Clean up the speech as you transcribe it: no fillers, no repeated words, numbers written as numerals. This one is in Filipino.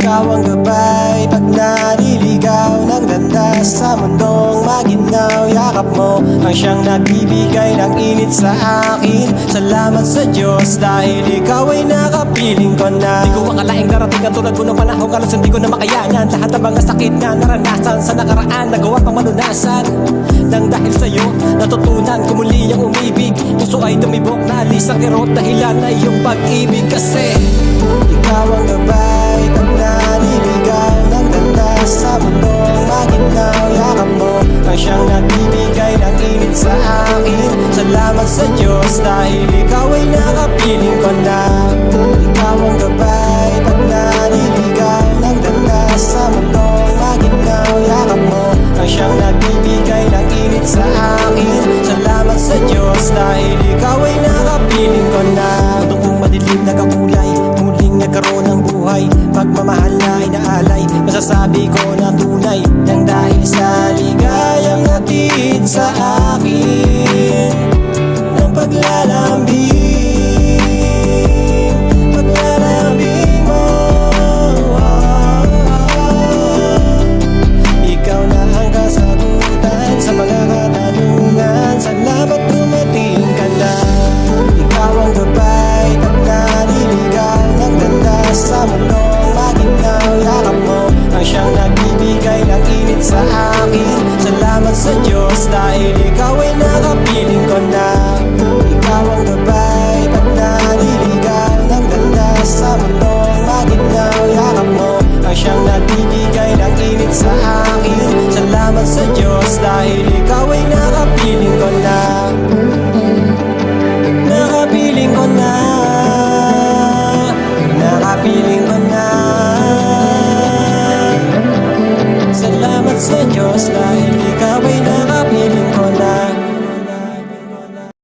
Ikaw ang gabay pag naliligaw ng ganda sa mundong maginaw. Yakap mo ang siyang nagbibigay ng init sa akin. Salamat sa Diyos dahil ikaw ay nakapiling ko na. Di ko akalaing darating ang tulad mo ng panahon kalas hindi ko na makayanan. Lahat ng mga sakit na naranasan sa nakaraan nagawa pang malunasan. Nang dahil sa'yo natutunan ko muli ang umibig. Puso ay tumibok na alis ang kirot dahilan na iyong pag-ibig. Kasi ikaw ang gabay pag naliligaw ng ganda sa mundong maginaw. Yakap mo ang siyang nagbibigay ng init sa akin. Salamat sa Diyos dahil ikaw ay nakapiling ko na. Ikaw ang gabay pag naliligaw ng ganda sa mundong maginaw. Yakap mo ang siyang nagbibigay ng init sa akin. Salamat sa Diyos dahil ikaw ay nakapiling ko na. Mundo kong madilim nagkakulay, muling nagkaroon ng buhay. Pagmamahal na inaalay, masasabi ko na tunay. Nang dahil sa ligayang hatid sa akin ng paglalambing mo. Ikaw na ang kasagutan sa mga katanungan. Salamat dumating ka na. Ikaw ang gabay pag naliligaw ng ganda sa mundong maginaw. Yakap mo ang siyang nagbibigay ng init sa akin. Salamat sa Diyos dahil ikaw ay nakapiling ko na. Ikaw ang gabay pag naliligaw ng ganda sa mundong maginaw. Yakap mo ang siyang nagbibigay ng init sa akin. Salamat sa Diyos dahil ikaw ay nakapiling ko na. Nakapiling ko na. Nakapiling ko na. Salamat sa Diyos dahil ikaw